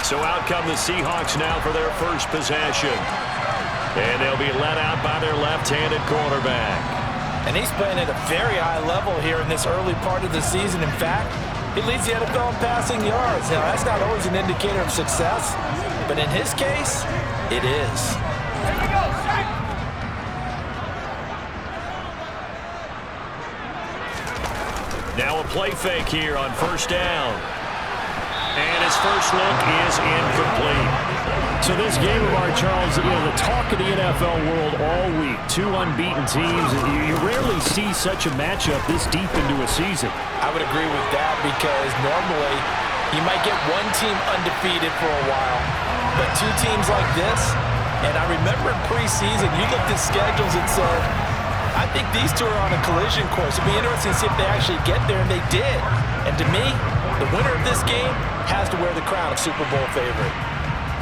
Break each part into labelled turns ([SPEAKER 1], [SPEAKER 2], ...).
[SPEAKER 1] So out come the Seahawks now for their first possession. And they'll be let out by their left-handed quarterback.
[SPEAKER 2] And he's playing at a very high level here in this early part of the season. In fact, he leads the NFL in passing yards. Now, that's not always an indicator of success, but in his case, it is.
[SPEAKER 3] Here we go, strike!
[SPEAKER 1] Now a play fake here on first down. And his first look is incomplete.
[SPEAKER 4] So this game of our, Charles, the talk of the NFL world all week. Two unbeaten teams. You rarely see such a matchup this deep into a season.
[SPEAKER 2] I would agree with that because normally you might get one team undefeated for a while, but two teams like this, and I remember in preseason, you looked at schedules and said, I think these two are on a collision course. It'd be interesting to see if they actually get there, and they did. And to me, the winner of this game has to wear the crown of Super Bowl favorite.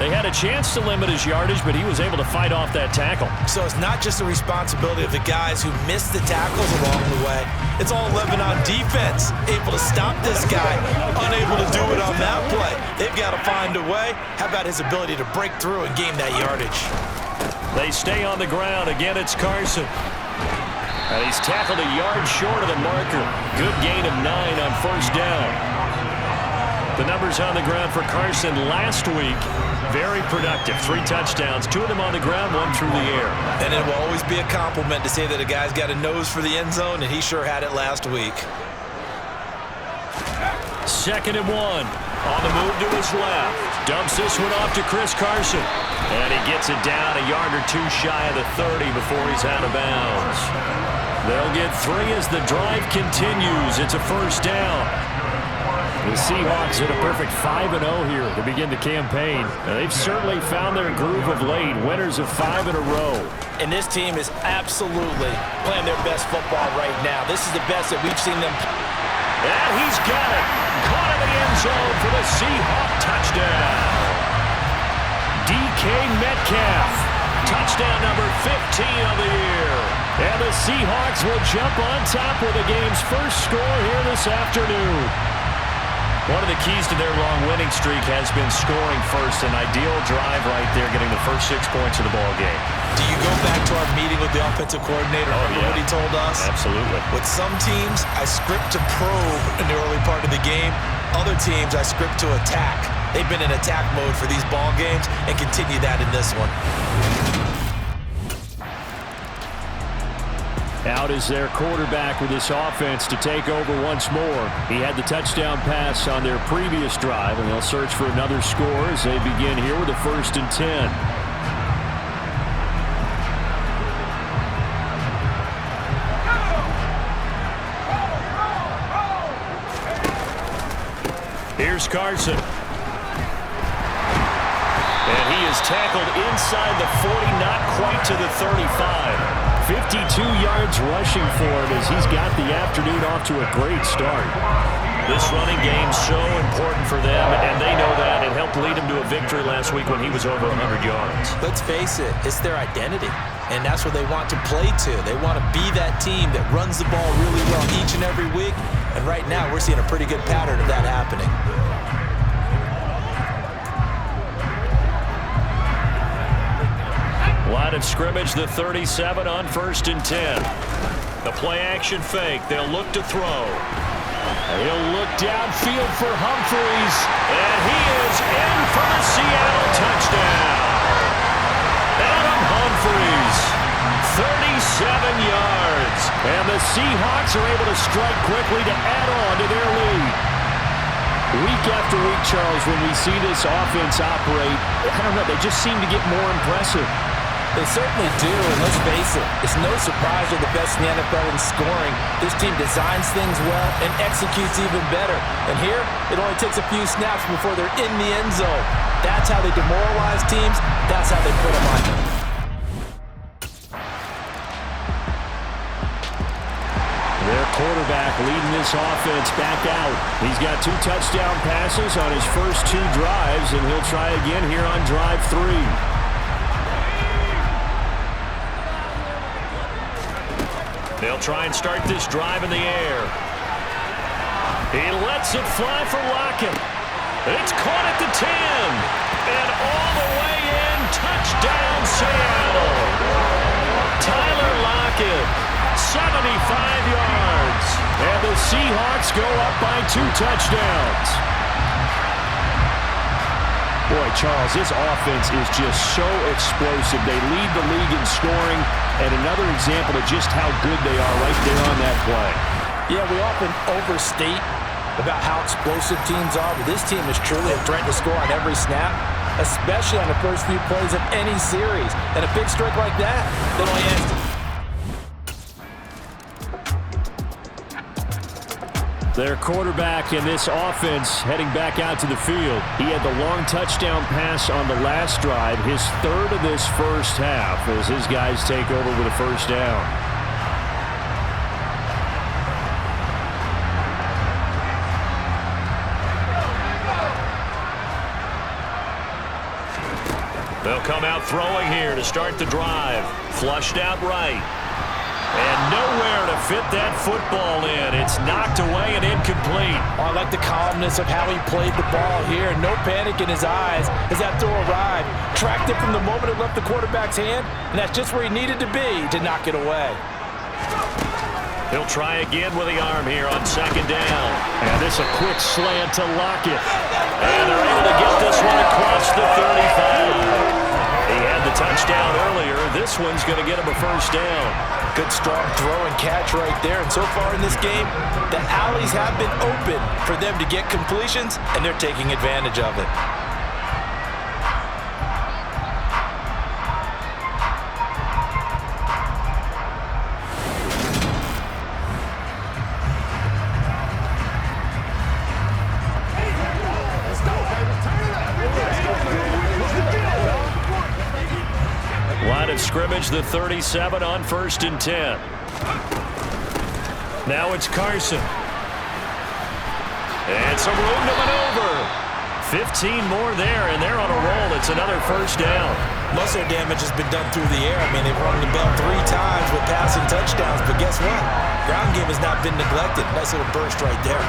[SPEAKER 1] They had a chance to limit his yardage, but he was able to fight off that tackle.
[SPEAKER 2] So it's not just the responsibility of the guys who missed the tackles along the way. It's all 11 on defense, able to stop this guy, unable to do it on that play. They've got to find a way. How about his ability to break through and gain that yardage?
[SPEAKER 1] They stay on the ground. Again, it's Carson. And he's tackled a yard short of the marker. Good gain of 9 on first down. The numbers on the ground for Carson last week, very productive. 3 touchdowns, 2 of them on the ground, 1 through the air.
[SPEAKER 2] And it will always be a compliment to say that a guy's got a nose for the end zone, and he sure had it last week.
[SPEAKER 1] 2nd and 1. On the move to his left. Dumps this one off to Chris Carson. And he gets it down a yard or 2 shy of the 30 before he's out of bounds. They'll get 3 as the drive continues. It's a first down.
[SPEAKER 4] The Seahawks hit a perfect 5-0 here to begin the campaign. Now, they've certainly found their groove of late, winners of 5 in a row.
[SPEAKER 2] And this team is absolutely playing their best football right now. This is the best that we've seen them.
[SPEAKER 1] And he's got it. Caught in the end zone for the Seahawk touchdown. DK Metcalf. Touchdown number 15 of the year. And the Seahawks will jump on top with the game's first score here this afternoon. One of the keys to their long winning streak has been scoring first. An ideal drive right there, getting the first 6 points of the ball game.
[SPEAKER 2] Do you go back to our meeting with the offensive coordinator? What he told us?
[SPEAKER 1] Absolutely.
[SPEAKER 2] With some teams, I script to probe in the early part of the game. Other teams, I script to attack. They've been in attack mode for these ball games and continue that in this one.
[SPEAKER 4] Out is their quarterback with this offense to take over once more. He had the touchdown pass on their previous drive, and they'll search for another score as they begin here with a 1st and 10.
[SPEAKER 1] Here's Carson. And he is tackled inside the 40, not quite to the 35.
[SPEAKER 4] 52 yards rushing for him as he's got the afternoon off to a great start.
[SPEAKER 1] This running game's so important for them, and they know that. It helped lead him to a victory last week when he was over 100 yards.
[SPEAKER 2] Let's face it, it's their identity, and that's what they want to play to. They want to be that team that runs the ball really well each and every week, and right now we're seeing a pretty good pattern of that happening.
[SPEAKER 1] Line of scrimmage, the 37 on 1st and 10. The play action fake. They'll look to throw. He'll look downfield for Humphries. And he is in for the Seattle touchdown. Adam Humphries, 37 yards. And the Seahawks are able to strike quickly to add on to their lead.
[SPEAKER 4] Week after week, Charles, when we see this offense operate, I don't know, they just seem to get more impressive.
[SPEAKER 2] They certainly do, and let's face it, it's no surprise they're the best in the NFL in scoring. This team designs things well and executes even better. And here, it only takes a few snaps before they're in the end zone. That's how they demoralize teams. That's how they put them on.
[SPEAKER 4] Their quarterback leading this offense back out. He's got 2 touchdown passes on his first 2 drives, and he'll try again here on drive 3.
[SPEAKER 1] They'll try and start this drive in the air. He lets it fly for Lockett. It's caught at the 10. And all the way in. Touchdown, Seattle. Tyler Lockett, 75 yards. And the Seahawks go up by 2 touchdowns.
[SPEAKER 4] Boy, Charles, this offense is just so explosive. They lead the league in scoring, and another example of just how good they are right there on that play.
[SPEAKER 2] Yeah, we often overstate about how explosive teams are, but this team is truly a threat to score on every snap, especially on the first few plays of any series. And a big strike like that only ends.
[SPEAKER 4] Their quarterback in this offense heading back out to the field. He had the long touchdown pass on the last drive, his third of this first half, as his guys take over with a first down.
[SPEAKER 1] They'll come out throwing here to start the drive. Flushed out right. And nowhere to fit that football in. It's knocked away and incomplete.
[SPEAKER 2] Oh, I like the calmness of how he played the ball here. No panic in his eyes as that throw arrived. Tracked it from the moment it left the quarterback's hand, and that's just where he needed to be to knock it away.
[SPEAKER 1] He'll try again with the arm here on second down.
[SPEAKER 4] And this a quick slant to Lockett.
[SPEAKER 1] And they're able to get this one across the 35. He had the touchdown earlier. This one's going to get him a first down.
[SPEAKER 2] Good strong throw and catch right there. And so far in this game, the alleys have been open for them to get completions, and they're taking advantage of it.
[SPEAKER 1] Line of scrimmage, the 37 on 1st and 10. Now it's Carson. And some room to maneuver. 15 more there, and they're on a roll. It's another first down.
[SPEAKER 2] Most of their damage has been done through the air. I mean, they've rung the bell 3 times with passing touchdowns, but guess what? Ground game has not been neglected. Nice little burst right there.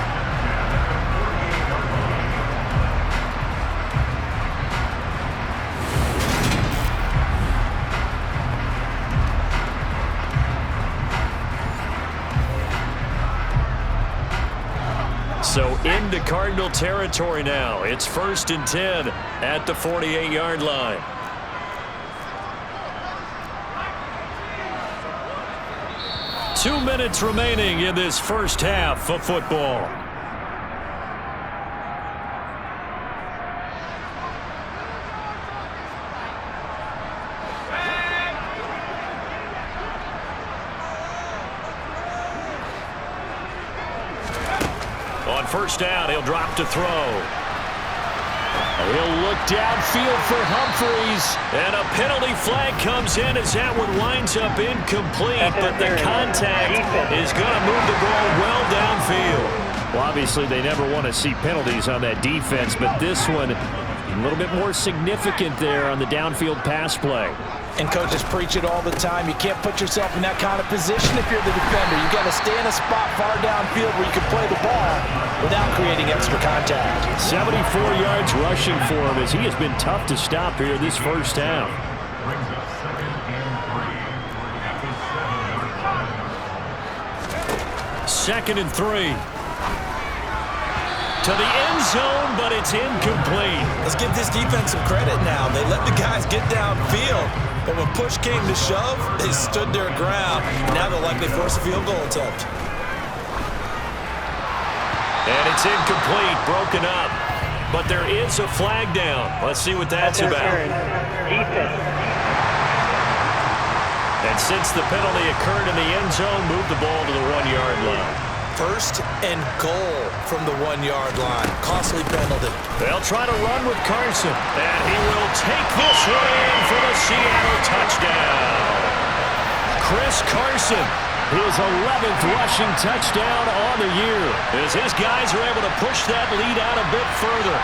[SPEAKER 1] So into Cardinal territory now. It's 1st and 10 at the 48-yard line. Two minutes remaining in this first half of football. On first down, he'll drop to throw. He'll look downfield for Humphreys. And a penalty flag comes in as that one winds up incomplete. But the contact is going to move the ball well downfield.
[SPEAKER 4] Well, obviously, they never want to see penalties on that defense, but this one a little bit more significant there on the downfield pass play.
[SPEAKER 2] And coaches preach it all the time. You can't put yourself in that kind of position if you're the defender. You've got to stay in a spot far downfield where you can play the ball without creating extra contact.
[SPEAKER 4] 74 yards rushing for him as he has been tough to stop here this first half.
[SPEAKER 1] Second and 3. To the end zone, but it's incomplete.
[SPEAKER 2] Let's give this defense some credit now. They let the guys get downfield. But when push came to shove, they stood their ground. Now they'll likely force a field goal attempt.
[SPEAKER 1] And it's incomplete, broken up. But there is a flag down. Let's see what that's about. And since the penalty occurred in the end zone, move the ball to the 1-yard line.
[SPEAKER 2] First and goal from the 1-yard line. Costly penalty.
[SPEAKER 1] They'll try to run with Carson. And he will take this one in for the Seattle touchdown. Chris Carson, his 11th rushing touchdown on the year, as his guys are able to push that lead out a bit further.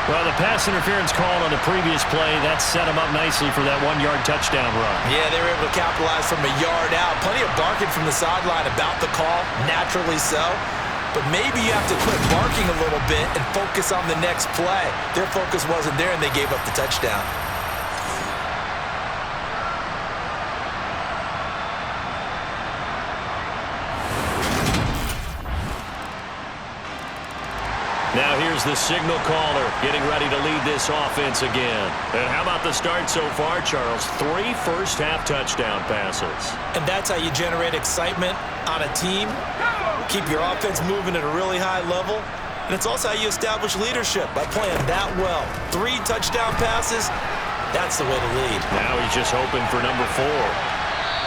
[SPEAKER 1] Well, the pass interference call on the previous play, that set him up nicely for that 1-yard touchdown run.
[SPEAKER 2] Yeah, they were able to capitalize from a yard out. Plenty of barking from the sideline about the call, naturally so. but maybe you have to quit barking a little bit and focus on the next play. Their focus wasn't there, and they gave up the touchdown.
[SPEAKER 1] Now here's the signal caller getting ready to lead this offense again. And how about the start so far, Charles? 3 first-half touchdown passes.
[SPEAKER 2] And that's how you generate excitement on a team. Keep your offense moving at a really high level. And it's also how you establish leadership by playing that well. 3 touchdown passes, that's the way to lead.
[SPEAKER 1] Now he's just hoping for number 4.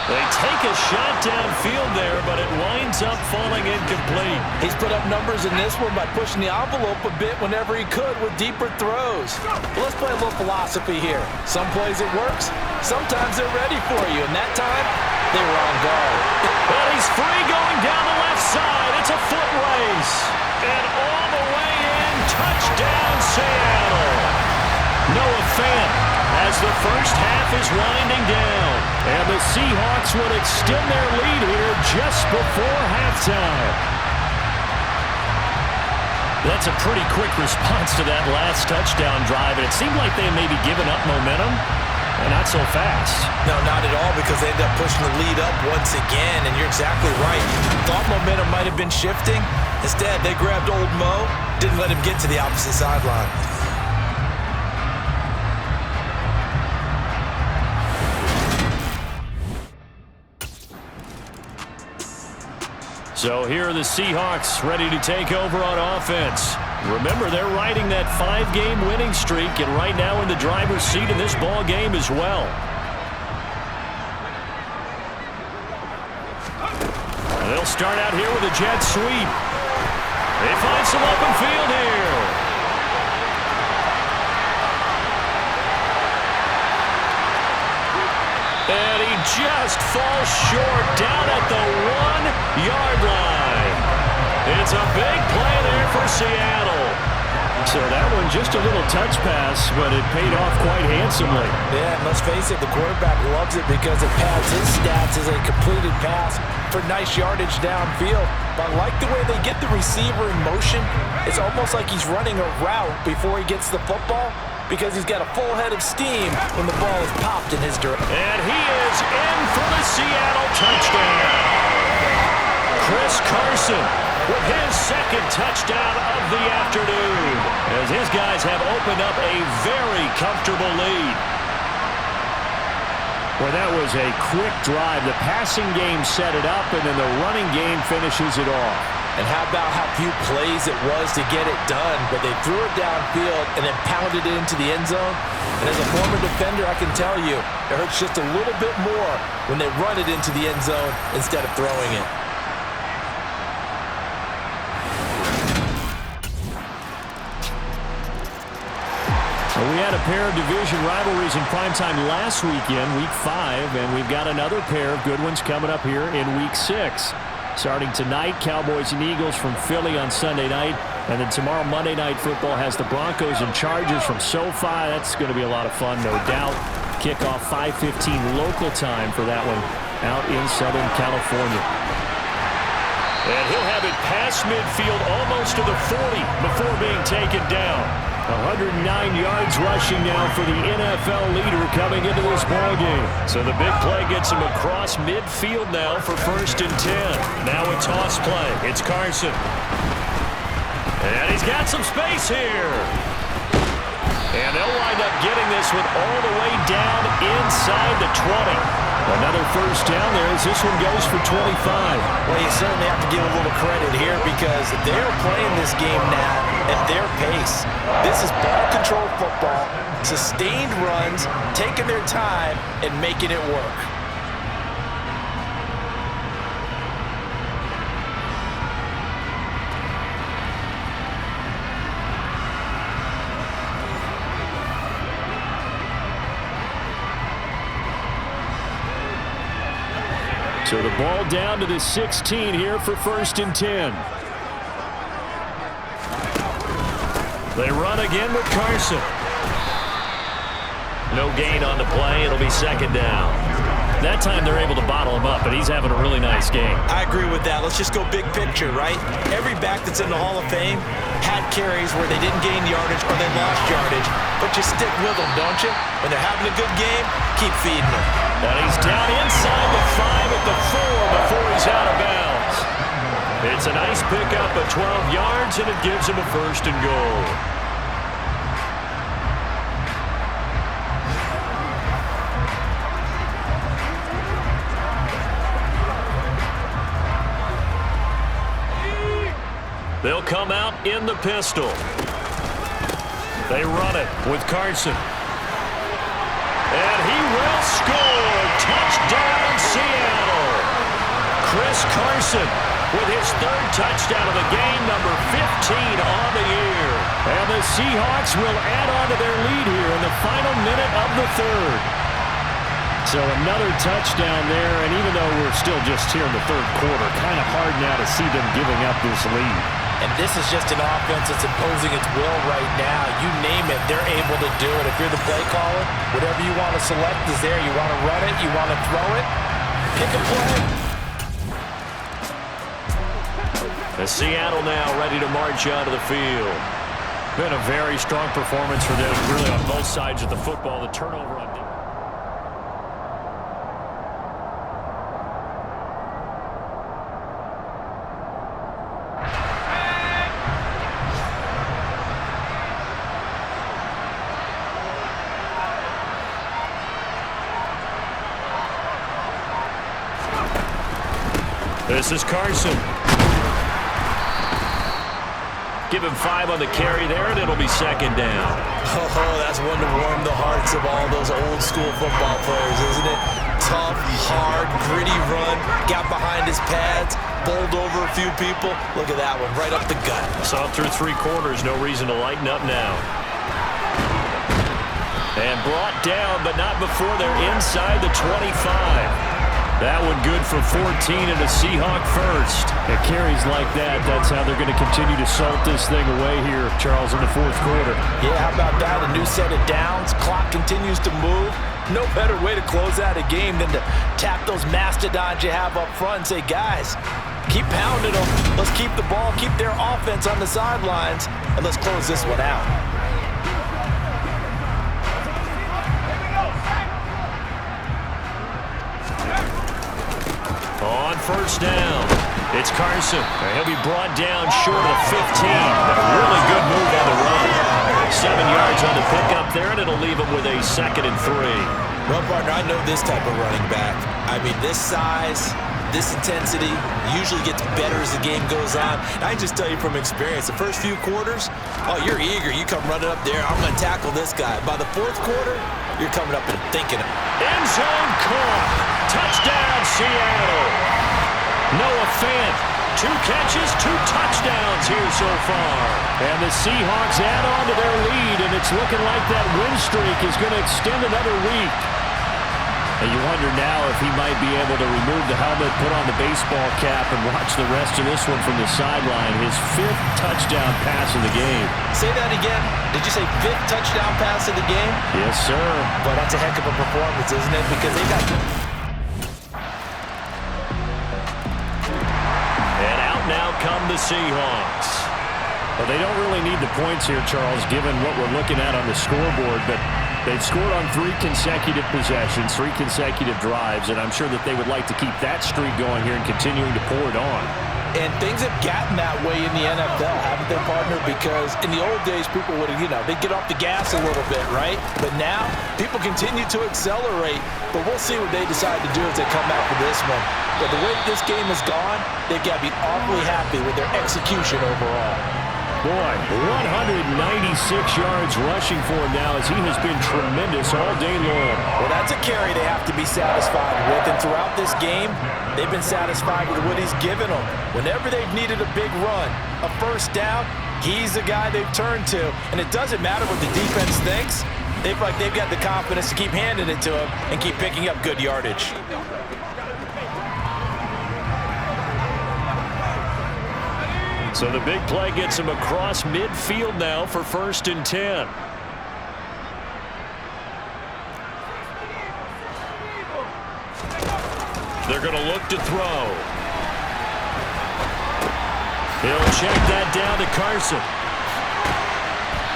[SPEAKER 1] They take a shot downfield there, but it winds up falling incomplete.
[SPEAKER 2] He's put up numbers in this one by pushing the envelope a bit whenever he could with deeper throws. But let's play a little philosophy here. Some plays it works, sometimes they're ready for you, and that time, they were on guard.
[SPEAKER 1] But he's free going down the left side. It's a foot race. And all the way in, touchdown Seattle. Noah Fant as the first half is winding down. And the Seahawks will extend their lead here just before halftime. That's a pretty quick response to that last touchdown drive. And it seemed like they had maybe given up momentum. And not so fast.
[SPEAKER 2] No, not at all, because they ended up pushing the lead up once again. And you're exactly right. Thought momentum might have been shifting. Instead, they grabbed old Mo, didn't let him get to the opposite sideline.
[SPEAKER 1] So here are the Seahawks ready to take over on offense. Remember, they're riding that 5-game winning streak, and right now in the driver's seat in this ball game as well. And they'll start out here with a jet sweep. They find some open field here. And he just falls short down at the 1-yard line. It's a big play there for Seattle.
[SPEAKER 4] So that one just a little touch pass, but it paid off quite handsomely.
[SPEAKER 2] Yeah, and let's face it, the quarterback loves it because it pads his stats as a completed pass for nice yardage downfield. But I like the way they get the receiver in motion. It's almost like he's running a route before he gets the football, because he's got a full head of steam when the ball is popped in his direction.
[SPEAKER 1] And he is in for the Seattle touchdown. Chris Carson with his second touchdown of the afternoon, as his guys have opened up a very comfortable lead.
[SPEAKER 4] Well, that was a quick drive. The passing game set it up, and then the running game finishes it off.
[SPEAKER 2] And how about how few plays it was to get it done, but they threw it downfield and then pounded it into the end zone. And as a former defender, I can tell you, it hurts just a little bit more when they run it into the end zone instead of throwing it.
[SPEAKER 4] Well, we had a pair of division rivalries in primetime last weekend, Week 5, and we've got another pair of good ones coming up here in Week 6. Starting tonight, Cowboys and Eagles from Philly on Sunday night. And then tomorrow, Monday Night Football has the Broncos and Chargers from SoFi. That's going to be a lot of fun, no doubt. Kickoff 5:15 local time for that one out in Southern California.
[SPEAKER 1] And he'll have it past midfield almost to the 40 before being taken down.
[SPEAKER 4] 109 yards rushing now for the NFL leader coming into this ballgame.
[SPEAKER 1] So the big play gets him across midfield now for 1st and 10. Now a toss play. It's Carson. And he's got some space here. And they'll wind up getting this one all the way down inside the 20.
[SPEAKER 4] Another first down there as this one goes for 25.
[SPEAKER 2] Well, you certainly have to give a little credit here because they're playing this game now at their pace. This is ball control football, sustained runs, taking their time, and making it work.
[SPEAKER 4] So the ball down to the 16 here for 1st and 10.
[SPEAKER 1] They run again with Carson. No gain on the play. It'll be 2nd down. That time they're able to bottle him up, but he's having a really nice game.
[SPEAKER 2] I agree with that. Let's just go big picture, right? Every back that's in the Hall of Fame had carries where they didn't gain yardage or they lost yardage, but you stick with them, don't you? When they're having a good game, keep feeding them.
[SPEAKER 1] And he's down inside the 5 at the 4 before he's out of bounds. It's a nice pickup of 12 yards, and it gives him a 1st and goal. They'll come out in the pistol. They run it with Carson. And he will score. Touchdown, Seattle. Chris Carson with his 3rd touchdown of the game, number 15 on the year. And the Seahawks will add on to their lead here in the final minute of the 3rd.
[SPEAKER 4] So another touchdown there, and even though we're still just here in the 3rd quarter, kind of hard now to see them giving up this lead.
[SPEAKER 2] And this is just an offense that's imposing its will right now. You name it, they're able to do it. If you're the play caller, whatever you want to select is there. You want to run it, you want to throw it, pick a play.
[SPEAKER 1] The Seattle now ready to march onto the field. Been a very strong performance for them, really on both sides of the football. The turnover on This is Carson. Give him 5 on the carry there, and it'll be 2nd down.
[SPEAKER 2] Oh, that's one to warm the hearts of all those old-school football players, isn't it? Tough, hard, gritty run, got behind his pads, bowled over a few people. Look at that one, right up the gut.
[SPEAKER 1] Saw through 3 quarters, no reason to lighten up now. And brought down, but not before they're inside the 25. That one good for 14 and a Seahawk 1st.
[SPEAKER 4] It carries like that. That's how they're going to continue to salt this thing away here, Charles, in the 4th quarter.
[SPEAKER 2] Yeah, how about that? A new set of downs. Clock continues to move. No better way to close out a game than to tap those mastodons you have up front and say, guys, keep pounding them. Let's keep the ball, keep their offense on the sidelines, and let's close this one out.
[SPEAKER 1] On 1st down, it's Carson. He'll be brought down short of 15. A really good move on the run. 7 yards on the pickup there, and it'll leave him with a 2nd and 3.
[SPEAKER 2] Well, partner, I know this type of running back. I mean, this size, this intensity usually gets better as the game goes on. And I just tell you from experience, the first few quarters, oh, you're eager. You come running up there, I'm going to tackle this guy. By the 4th quarter, you're coming up and thinking.
[SPEAKER 1] End zone caught. Touchdown, Seattle. Noah Fant, 2 catches, 2 touchdowns here so far.
[SPEAKER 4] And the Seahawks add on to their lead, and it's looking like that win streak is going to extend another week. And you wonder now if he might be able to remove the helmet, put on the baseball cap, and watch the rest of this one from the sideline. His 5th touchdown pass of the game.
[SPEAKER 2] Say that again. Did you say 5th touchdown pass of the game?
[SPEAKER 4] Yes, sir.
[SPEAKER 2] But that's a heck of a performance, isn't it? Because they got...
[SPEAKER 1] And out now come the Seahawks.
[SPEAKER 4] Well, they don't really need the points here, Charles, given what we're looking at on the scoreboard, but they've scored on 3 consecutive possessions, 3 consecutive drives, and I'm sure that they would like to keep that streak going here and continuing to pour it on.
[SPEAKER 2] And things have gotten that way in the NFL, haven't they, partner? Because in the old days, people would, they'd get off the gas a little bit, right? But now, people continue to accelerate. But we'll see what they decide to do as they come out for this one. But the way this game has gone, they've got to be awfully happy with their execution overall.
[SPEAKER 4] Boy, 196 yards rushing for him now as he has been tremendous all day long.
[SPEAKER 2] Well, that's a carry they have to be satisfied with. And throughout this game, they've been satisfied with what he's given them. Whenever they've needed a big run, a 1st down, he's the guy they've turned to. And it doesn't matter what the defense thinks. They feel like they've got the confidence to keep handing it to him and keep picking up good yardage.
[SPEAKER 1] So the big play gets him across midfield now for 1st and 10. They're going to look to throw. He'll check that down to Carson.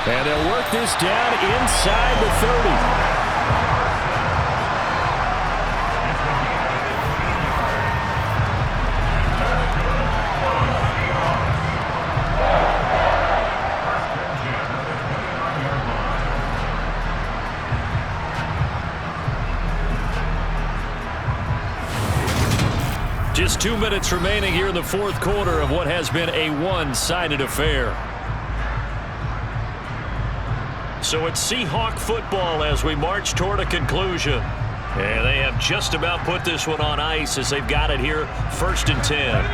[SPEAKER 1] And they'll work this down inside the 30. Just 2 minutes remaining here in the fourth quarter of what has been a one-sided affair. So it's Seahawk football as we march toward a conclusion. And they have just about put this one on ice as they've got it here, 1st and 10.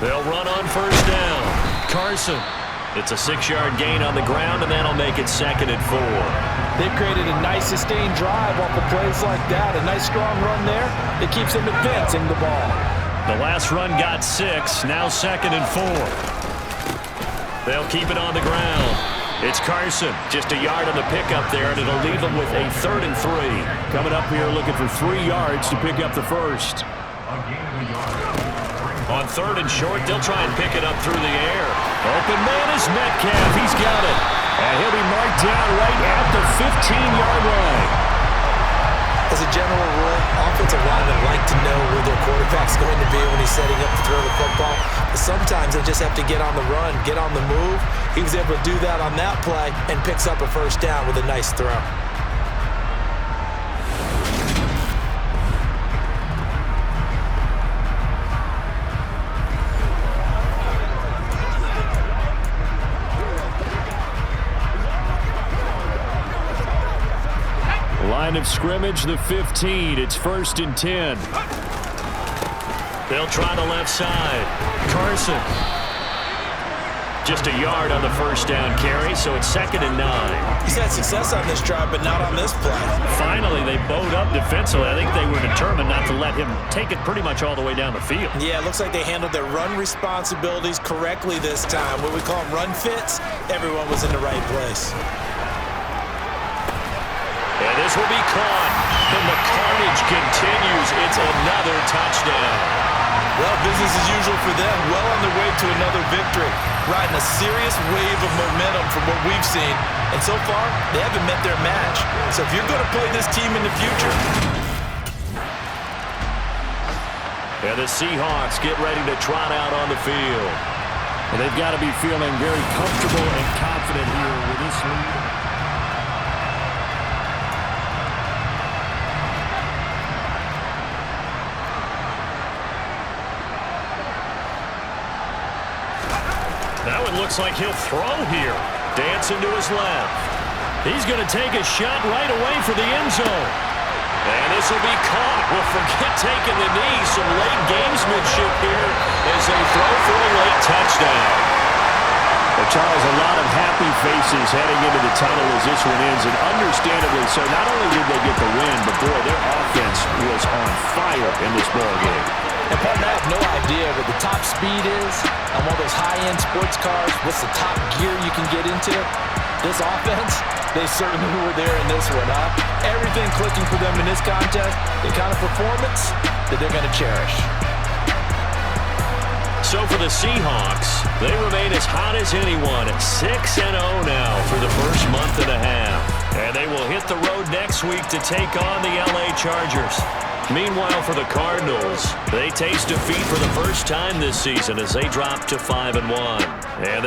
[SPEAKER 1] They'll run on 1st down. Carson. It's a 6-yard gain on the ground, and that'll make it 2nd and 4.
[SPEAKER 2] They've created a nice sustained drive off of plays like that. A nice strong run there. It keeps them advancing the ball.
[SPEAKER 1] The last run got 6. Now 2nd and 4. They'll keep it on the ground. It's Carson. Just a yard on the pickup there, and it'll leave them with a 3rd and 3.
[SPEAKER 4] Coming up here looking for 3 yards to pick up the first.
[SPEAKER 1] On 3rd and short, they'll try and pick it up through the air. Open man is Metcalf. He's got it. And he'll be marked down right at the 15-yard line.
[SPEAKER 2] As a general rule, offensive linemen like to know where their quarterback's going to be when he's setting up to throw the football. But sometimes they just have to get on the run, get on the move. He was able to do that on that play and picks up a 1st down with a nice throw.
[SPEAKER 4] Line of scrimmage, the 15. It's 1st and 10.
[SPEAKER 1] They'll try the left side. Carson. Just a yard on the 1st down carry, so it's 2nd and 9.
[SPEAKER 2] He's had success on this drive, but not on this play.
[SPEAKER 1] Finally, they bowed up defensively. I think they were determined not to let him take it pretty much all the way down the field.
[SPEAKER 2] Yeah, it looks like they handled their run responsibilities correctly this time. What we call them run fits, everyone was in the right place.
[SPEAKER 1] And this will be caught. And the carnage continues. It's another touchdown.
[SPEAKER 2] Well, business as usual for them. Well on their way to another victory. Riding a serious wave of momentum from what we've seen. And so far, they haven't met their match. So if you're going to play this team in the future.
[SPEAKER 1] And the Seahawks get ready to trot out on the field.
[SPEAKER 4] And they've got to be feeling very comfortable and confident here with this lead.
[SPEAKER 1] Now it looks like he'll throw here. Dancing to his left. He's going to take a shot right away for the end zone. And this will be caught. Well, forget taking the knee. Some late gamesmanship here as they throw for a late touchdown.
[SPEAKER 4] Well, Charles, a lot of happy faces heading into the tunnel as this one ends, and understandably so. Not only did they get the win, but boy, their offense was on fire in this ball game.
[SPEAKER 2] And Pardon, I have no idea what the top speed is on one of those high-end sports cars. What's the top gear you can get into? This offense, they certainly were there in this one, huh? Everything clicking for them in this contest, the kind of performance that they're going to cherish.
[SPEAKER 1] So for the Seahawks, they remain as hot as anyone at 6-0 now through the first month and a half. And they will hit the road next week to take on the LA Chargers. Meanwhile, for the Cardinals, they taste defeat for the first time this season as they drop to 5-1. And